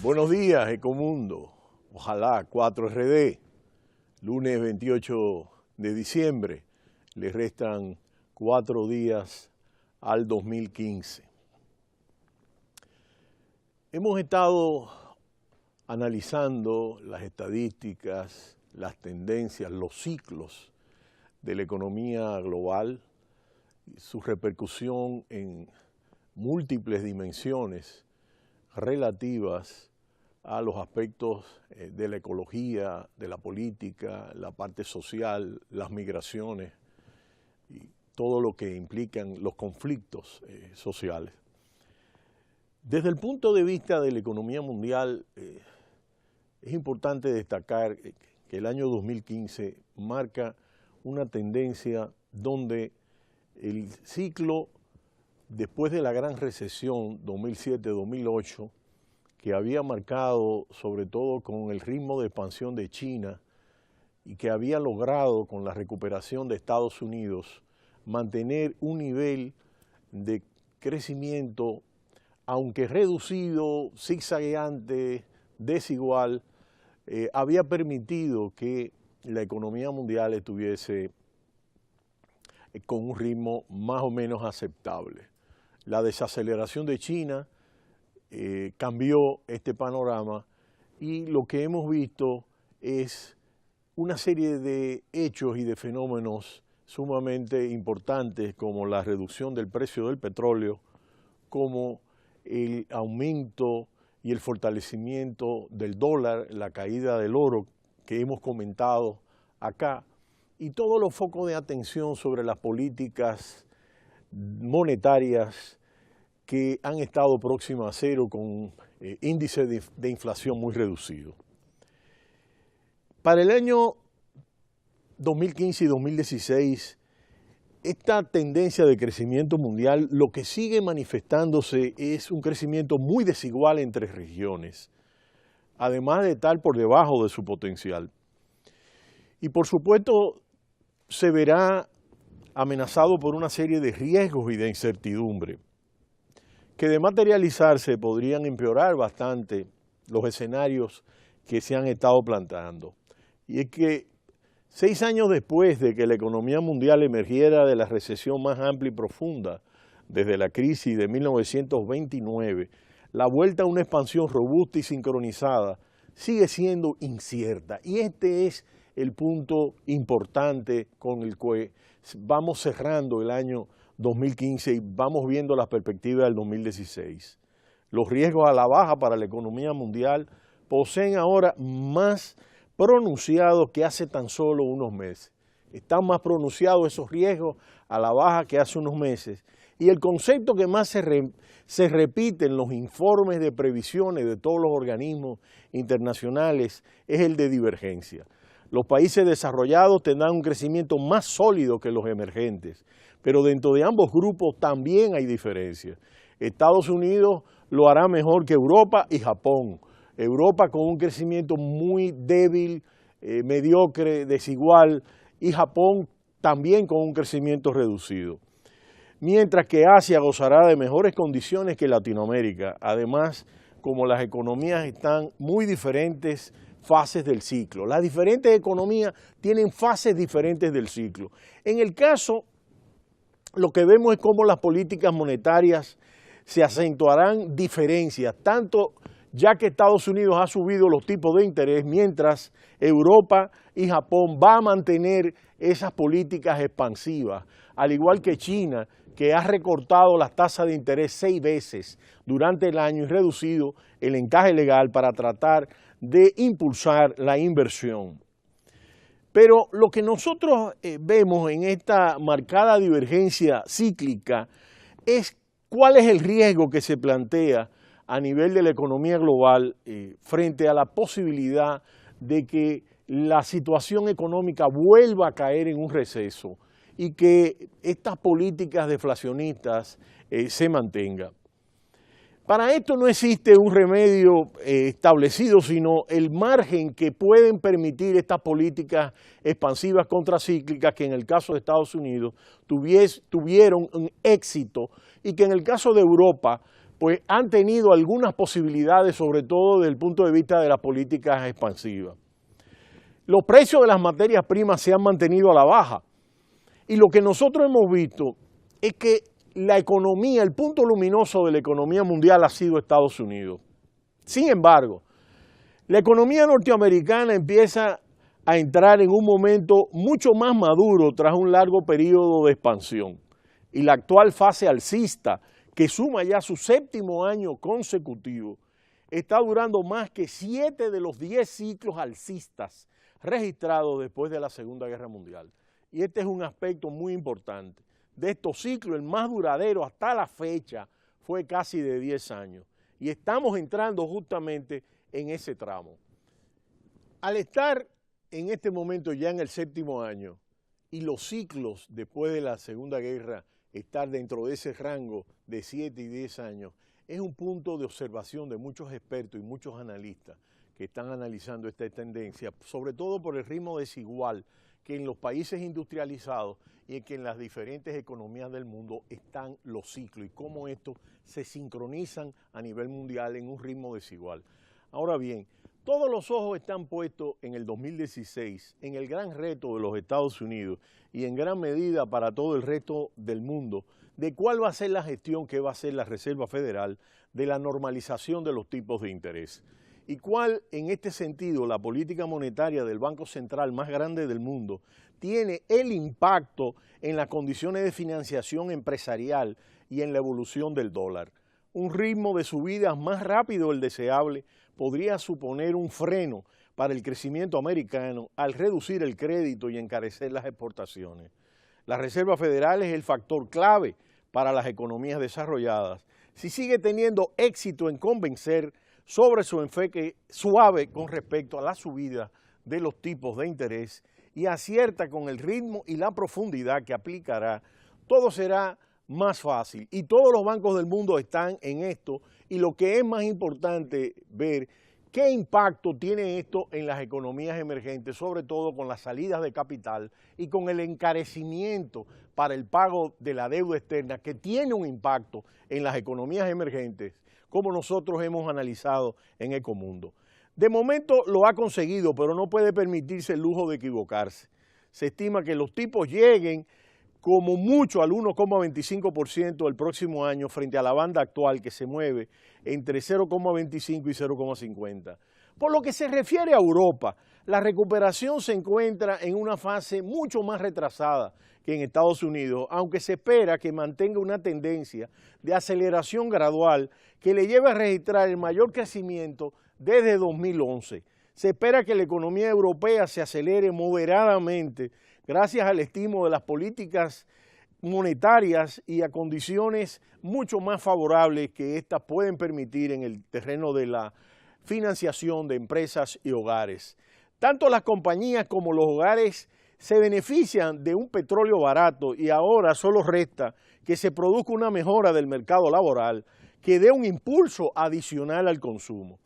Buenos días, Ecomundo. Ojalá 4RD, lunes 28 de diciembre. Le restan 4 días al 2015. Hemos estado analizando las estadísticas, las tendencias, los ciclos de la economía global, su repercusión en múltiples dimensiones relativas a los aspectos de la ecología, de la política, la parte social, las migraciones y todo lo que implican los conflictos sociales. Desde el punto de vista de la economía mundial, es importante destacar que el año 2015 marca una tendencia donde el ciclo después de la gran recesión 2007-2008, que había marcado sobre todo con el ritmo de expansión de China y que había logrado con la recuperación de Estados Unidos mantener un nivel de crecimiento, aunque reducido, zigzagueante, desigual, había permitido que la economía mundial estuviese con un ritmo más o menos aceptable. La desaceleración de China cambió este panorama y lo que hemos visto es una serie de hechos y de fenómenos sumamente importantes como la reducción del precio del petróleo, como el aumento y el fortalecimiento del dólar, la caída del oro que hemos comentado acá, y todos los focos de atención sobre las políticas monetarias que han estado próximas a cero con índices de inflación muy reducidos. Para el año 2015 y 2016, esta tendencia de crecimiento mundial, lo que sigue manifestándose es un crecimiento muy desigual entre regiones, además de estar por debajo de su potencial. Y por supuesto, se verá amenazado por una serie de riesgos y de incertidumbre, que de materializarse podrían empeorar bastante los escenarios que se han estado planteando. Y es que 6 años después de que la economía mundial emergiera de la recesión más amplia y profunda desde la crisis de 1929, la vuelta a una expansión robusta y sincronizada sigue siendo incierta. Y este es el punto importante con el que vamos cerrando el año 2015 y vamos viendo las perspectivas del 2016. Los riesgos a la baja para la economía mundial poseen ahora más pronunciados que hace tan solo unos meses. Están más pronunciados esos riesgos a la baja que hace unos meses. Y el concepto que más se repite en los informes de previsiones de todos los organismos internacionales es el de divergencia. Los países desarrollados tendrán un crecimiento más sólido que los emergentes, pero dentro de ambos grupos también hay diferencias. Estados Unidos lo hará mejor que Europa y Japón. Europa con un crecimiento muy débil, mediocre, desigual, y Japón también con un crecimiento reducido. Mientras que Asia gozará de mejores condiciones que Latinoamérica. Además, como las economías están muy diferentes fases del ciclo. Las diferentes economías tienen fases diferentes del ciclo. En el caso, lo que vemos es cómo las políticas monetarias se acentuarán diferencias, tanto ya que Estados Unidos ha subido los tipos de interés, mientras Europa y Japón van a mantener esas políticas expansivas, al igual que China, que ha recortado las tasas de interés 6 veces durante el año y reducido el encaje legal para tratar de impulsar la inversión. Pero lo que nosotros vemos en esta marcada divergencia cíclica es cuál es el riesgo que se plantea a nivel de la economía global frente a la posibilidad de que la situación económica vuelva a caer en un receso y que estas políticas deflacionistas se mantengan. Para esto no existe un remedio establecido, sino el margen que pueden permitir estas políticas expansivas contracíclicas que en el caso de Estados Unidos tuvieron un éxito y que en el caso de Europa pues han tenido algunas posibilidades, sobre todo desde el punto de vista de las políticas expansivas. Los precios de las materias primas se han mantenido a la baja y lo que nosotros hemos visto es que la economía, el punto luminoso de la economía mundial ha sido Estados Unidos. Sin embargo, la economía norteamericana empieza a entrar en un momento mucho más maduro tras un largo periodo de expansión y la actual fase alcista, que suma ya su 7º año consecutivo, está durando más que 7 de los 10 ciclos alcistas registrados después de la Segunda Guerra Mundial. Y este es un aspecto muy importante. De estos ciclos, el más duradero hasta la fecha fue casi de 10 años. Y estamos entrando justamente en ese tramo. Al estar en este momento ya en el 7º año y los ciclos después de la Segunda Guerra estar dentro de ese rango de 7 y 10 años, es un punto de observación de muchos expertos y muchos analistas que están analizando esta tendencia, sobre todo por el ritmo desigual que en los países industrializados y que en las diferentes economías del mundo están los ciclos y cómo estos se sincronizan a nivel mundial en un ritmo desigual. Ahora bien, todos los ojos están puestos en el 2016, en el gran reto de los Estados Unidos y en gran medida para todo el resto del mundo, de cuál va a ser la gestión que va a hacer la Reserva Federal de la normalización de los tipos de interés. Y cuál, en este sentido, la política monetaria del Banco Central más grande del mundo tiene el impacto en las condiciones de financiación empresarial y en la evolución del dólar. Un ritmo de subidas más rápido del deseable podría suponer un freno para el crecimiento americano al reducir el crédito y encarecer las exportaciones. La Reserva Federal es el factor clave para las economías desarrolladas. Si sigue teniendo éxito en convencer sobre su enfoque suave con respecto a la subida de los tipos de interés y acierta con el ritmo y la profundidad que aplicará, todo será más fácil. Y todos los bancos del mundo están en esto y lo que es más importante ver qué impacto tiene esto en las economías emergentes, sobre todo con las salidas de capital y con el encarecimiento para el pago de la deuda externa que tiene un impacto en las economías emergentes, como nosotros hemos analizado en Ecomundo. De momento lo ha conseguido, pero no puede permitirse el lujo de equivocarse. Se estima que los tipos lleguen como mucho al 1,25% el próximo año frente a la banda actual que se mueve entre 0,25 y 0,50. Por lo que se refiere a Europa, la recuperación se encuentra en una fase mucho más retrasada que en Estados Unidos, aunque se espera que mantenga una tendencia de aceleración gradual que le lleve a registrar el mayor crecimiento desde 2011. Se espera que la economía europea se acelere moderadamente gracias al estímulo de las políticas monetarias y a condiciones mucho más favorables que éstas pueden permitir en el terreno de la financiación de empresas y hogares. Tanto las compañías como los hogares se benefician de un petróleo barato y ahora solo resta que se produzca una mejora del mercado laboral que dé un impulso adicional al consumo.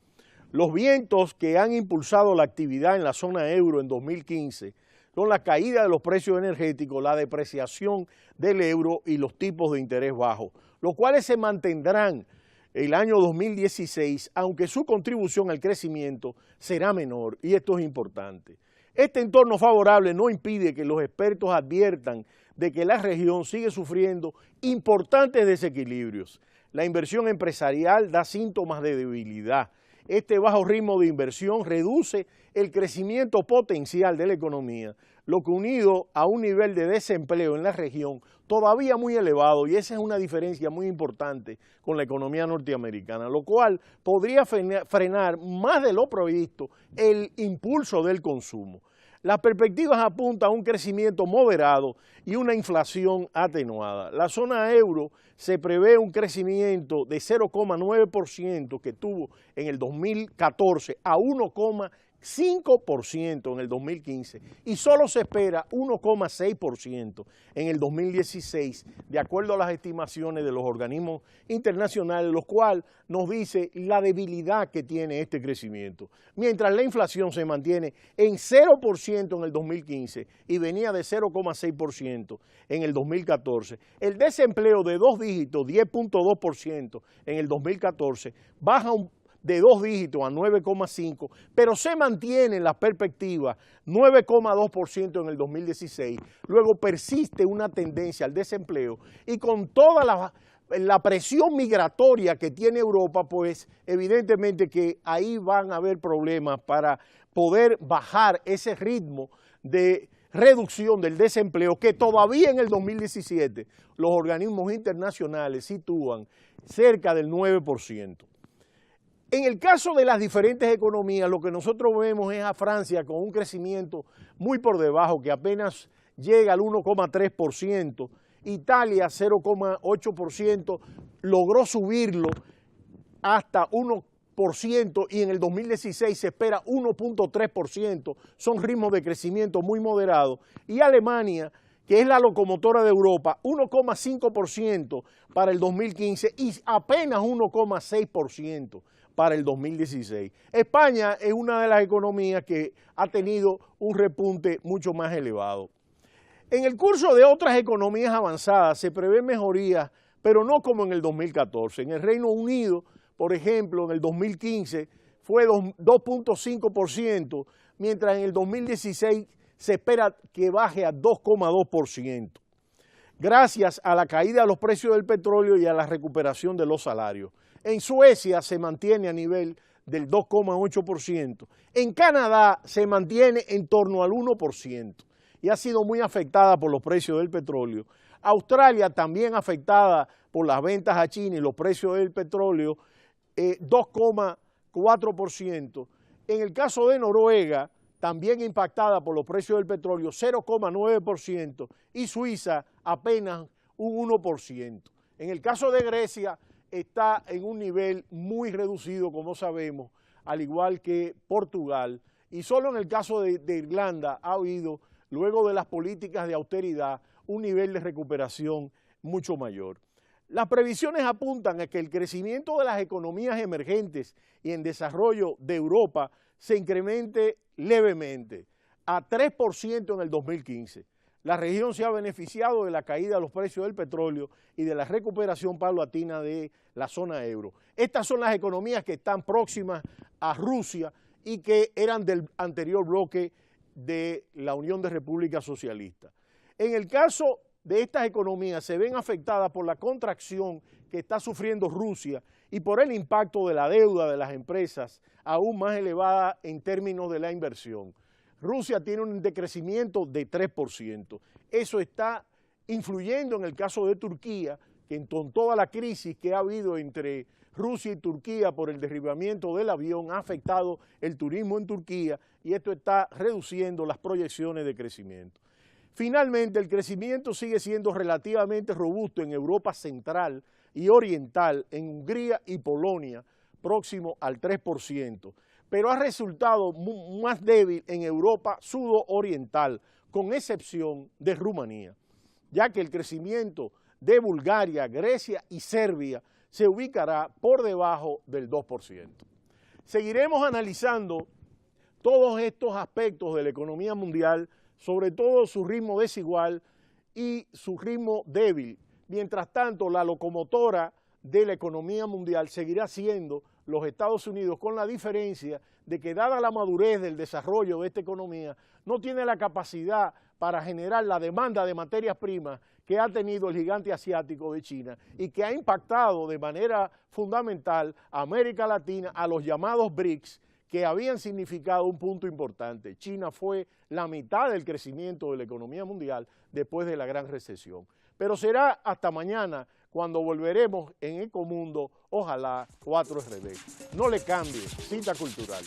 Los vientos que han impulsado la actividad en la zona euro en 2015 son la caída de los precios energéticos, la depreciación del euro y los tipos de interés bajos, los cuales se mantendrán el año 2016, aunque su contribución al crecimiento será menor, y esto es importante. Este entorno favorable no impide que los expertos adviertan de que la región sigue sufriendo importantes desequilibrios. La inversión empresarial da síntomas de debilidad. Este bajo ritmo de inversión reduce el crecimiento potencial de la economía, lo que unido a un nivel de desempleo en la región todavía muy elevado, y esa es una diferencia muy importante con la economía norteamericana, lo cual podría frenar más de lo previsto el impulso del consumo. Las perspectivas apuntan a un crecimiento moderado y una inflación atenuada. La zona euro se prevé un crecimiento de 0,9% que tuvo en el 2014 a 1,15% 5% en el 2015 y solo se espera 1,6% en el 2016, de acuerdo a las estimaciones de los organismos internacionales, lo cual nos dice la debilidad que tiene este crecimiento. Mientras la inflación se mantiene en 0% en el 2015 y venía de 0,6% en el 2014, el desempleo de 2 dígitos, 10,2% en el 2014, baja de 2 dígitos a 9,5%, pero se mantiene en la perspectiva 9,2% en el 2016. Luego persiste una tendencia al desempleo y con toda la presión migratoria que tiene Europa, pues evidentemente que ahí van a haber problemas para poder bajar ese ritmo de reducción del desempleo que todavía en el 2017 los organismos internacionales sitúan cerca del 9%. En el caso de las diferentes economías, lo que nosotros vemos es a Francia con un crecimiento muy por debajo, que apenas llega al 1,3%, Italia 0,8%, logró subirlo hasta 1% y en el 2016 se espera 1,3%, son ritmos de crecimiento muy moderados, y Alemania, que es la locomotora de Europa, 1,5% para el 2015 y apenas 1,6% para el 2016. España es una de las economías que ha tenido un repunte mucho más elevado. En el curso de otras economías avanzadas se prevé mejorías, pero no como en el 2014. En el Reino Unido, por ejemplo, en el 2015 fue 2,5%, mientras en el 2016 se espera que baje a 2,2%, gracias a la caída de los precios del petróleo y a la recuperación de los salarios. En Suecia se mantiene a nivel del 2,8%. En Canadá se mantiene en torno al 1% y ha sido muy afectada por los precios del petróleo. Australia también afectada por las ventas a China y los precios del petróleo, 2,4%. En el caso de Noruega, también impactada por los precios del petróleo, 0,9%, y Suiza apenas un 1%. En el caso de Grecia, está en un nivel muy reducido, como sabemos, al igual que Portugal, y solo en el caso de Irlanda ha habido, luego de las políticas de austeridad, un nivel de recuperación mucho mayor. Las previsiones apuntan a que el crecimiento de las economías emergentes y en desarrollo de Europa se incremente levemente a 3% en el 2015. La región se ha beneficiado de la caída de los precios del petróleo y de la recuperación paulatina de la zona euro. Estas son las economías que están próximas a Rusia y que eran del anterior bloque de la Unión de Repúblicas Socialistas. En el caso de estas economías se ven afectadas por la contracción que está sufriendo Rusia y por el impacto de la deuda de las empresas aún más elevada en términos de la inversión. Rusia tiene un decrecimiento de 3%. Eso está influyendo en el caso de Turquía, que con toda la crisis que ha habido entre Rusia y Turquía por el derribamiento del avión ha afectado el turismo en Turquía y esto está reduciendo las proyecciones de crecimiento. Finalmente, el crecimiento sigue siendo relativamente robusto en Europa Central y Oriental, en Hungría y Polonia, próximo al 3%. Pero ha resultado más débil en Europa sudoriental, con excepción de Rumanía, ya que el crecimiento de Bulgaria, Grecia y Serbia se ubicará por debajo del 2%. Seguiremos analizando todos estos aspectos de la economía mundial, sobre todo su ritmo desigual y su ritmo débil. Mientras tanto, la locomotora de la economía mundial seguirá siendo los Estados Unidos, con la diferencia de que, dada la madurez del desarrollo de esta economía, no tiene la capacidad para generar la demanda de materias primas que ha tenido el gigante asiático de China y que ha impactado de manera fundamental a América Latina, a los llamados BRICS, que habían significado un punto importante. China fue la mitad del crecimiento de la economía mundial después de la gran recesión. Pero será hasta mañana cuando volveremos en Ecomundo, ojalá 4RD. No le cambie, cita cultural.